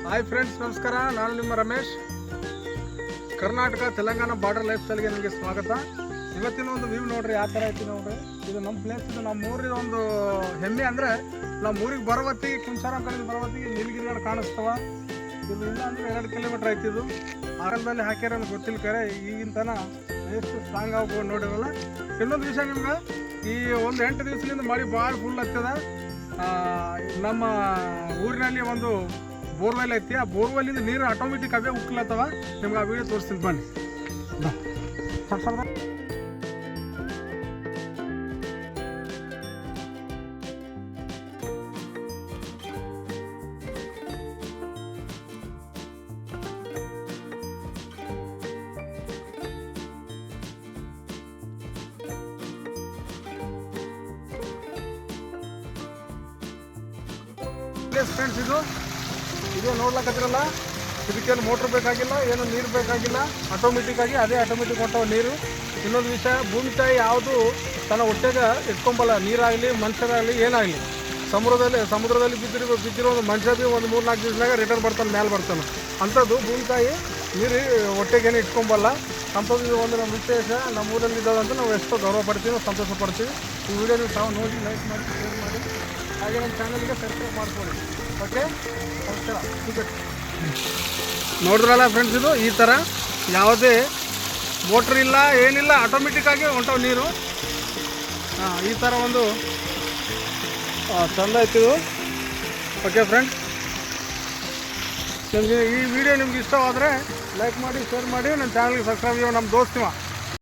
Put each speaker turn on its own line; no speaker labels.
Hi friends, ನಮಸ್ಕಾರ. ನಾನು ನಿಮ್ಮ ರಮೇಶ್. ಕರ್ನಾಟಕ ತೆಲಂಗಾಣ ಬಾರ್ಡರ್ ಲೈಫ್ ಸ್ಟೈಲ್ಗೆ ನಿಮಗೆ ಸ್ವಾಗತ. ಇವತ್ತಿನ ಒಂದು ವ್ಯೂ ನೋಡ್ರಿ, ಯಾವ ಥರ ಐತಿ ನೋಡ್ರಿ. ಇದು ನಮ್ಮ ಪ್ಲೇಸ್, ಇದು ನಮ್ಮ ಊರಿನ ಒಂದು ಹೆಮ್ಮೆ. ಅಂದರೆ ನಮ್ಮ ಊರಿಗೆ ಬರೋವತ್ತಿಗೆ ಕುಂಚಾರ ಕಡೆಯಿಂದ ಬರೋವತ್ತಿಗೆ ನೀಲಗಿರಿಗಳು ಕಾಣಿಸ್ತವ. ಇದು ಇಲ್ಲ ಅಂದರೆ 2 ಕಿಲೋಮೀಟ್ರ್ ಐತಿದು. ಆರಲ್ದಲ್ಲಿ ಹಾಕ್ಯಾರ ಅಂತ ಗೊತ್ತಿಲ್ಲ, ಕರೆ ಈಗಿನ ತನ ಎಷ್ಟು ಸ್ಟ್ರಾಂಗ್ ಆಗ್ಬೋದು ನೋಡಿರಲ್ಲ. ಇನ್ನೊಂದು ವಿಷಯ, ನಿಮ್ಗೆ ಈ ಒಂದು 8 ದಿವಸದಿಂದ ಮಳೆ ಭಾಳ ಫುಲ್ ಆಗ್ತದ. ನಮ್ಮ ಊರಿನಲ್ಲಿ ಒಂದು ಬೋರ್ವೆಲ್ ಐತಿ. ಆ ಬೋರ್ವೆಲ್ಲಿಂದ ನೀರು ಆಟೋಮೆಟಿಕ್ ಅವೇ ಉಕ್ಲತ್ತವ. ನಿಮ್ಗೆ ಆ ವಿಡಿಯೋ ತೋರಿಸ್ತೀನಿ ಬನ್ನಿ. ಫ್ರೆಂಡ್ಸ್, ಇದು ನೋಡ್ಲಕ್ಕತ್ತಿರಲ್ಲ, ಇದಕ್ಕೇನು ಮೋಟ್ರ್ ಬೇಕಾಗಿಲ್ಲ, ಏನು ನೀರು ಬೇಕಾಗಿಲ್ಲ. ಆಟೋಮೆಟಿಕ್ಕಾಗಿ ಅದೇ ಆಟೋಮೆಟಿಕ್ ಹೊಂಟವ ನೀರು. ಇನ್ನೊಂದು ವಿಷಯ, ಭೂಮಿ ತಾಯಿ ಯಾವುದು ತನ್ನ ಹೊಟ್ಟೆಗೆ ಇಟ್ಕೊಂಬಲ್ಲ. ನೀರಾಗಲಿ ಮನುಷ್ಯರಾಗಲಿ ಏನಾಗಲಿ. ಸಮುದ್ರದಲ್ಲಿ ಬಿದ್ದಿರೋ ಒಂದು ಮನುಷ್ಯ ಭೀ ಒಂದು 3-4 ದಿವಸದಾಗ ರಿಟರ್ನ್ ಬರ್ತಾನೆ, ಮೇಲೆ ಬರ್ತಾನೆ. ಅಂಥದ್ದು ಭೂಮಿ ತಾಯಿ ನೀರು ಹೊಟ್ಟೆಗೇನು ಇಟ್ಕೊಂಬಲ್ಲ. ಅಂಥದ್ದು ಒಂದು ನಮ್ಮ ವಿಶೇಷ. ನಮ್ಮ ಊರಲ್ಲಿ ಇದ್ದದಂತ ನಾವು ಎಷ್ಟೋ ಗೌರವ ಪಡ್ತೀವಿ, ನಾವು ಸಂತೋಷ ಪಡ್ತೀವಿ. ಈ ವಿಡಿಯೋ ನೀವು ತಾವು ನೋಡಿ ಲೈಕ್ ಮಾಡಿ, ಶೇರ್ ಮಾಡಿ, ಹಾಗೆ ನಮ್ಮ ಚಾನಲ್ಗೆ ಸಬ್ಸ್ಕ್ರೈಬ್ ಮಾಡ್ಕೊಳ್ಳಿ. ಓಕೆ, ನಮಸ್ಕಾರ. ನೋಡಿದ್ರಲ್ಲ ಫ್ರೆಂಡ್ಸ್, ಇದು ಈ ಥರ ಯಾವುದೇ ಮೋಟ್ರ್ ಇಲ್ಲ, ಏನಿಲ್ಲ, ಆಟೋಮೆಟಿಕ್ಕಾಗಿ ಹೊಂಟವು ನೀರು. ಈ ಥರ ಒಂದು ಚಂದ ಐತಿದು. ಓಕೆ ಫ್ರೆಂಡ್ಸ್, ನಿಮಗೆ ಈ ವಿಡಿಯೋ ನಿಮ್ಗೆ ಇಷ್ಟವಾದರೆ ಲೈಕ್ ಮಾಡಿ, ಶೇರ್ ಮಾಡಿ, ನನ್ನ ಚಾನಲ್ಗೆ ಸಬ್ಸ್ಕ್ರೈಬ್. ನಮ್ಮ ದೋಸ್ತಿವ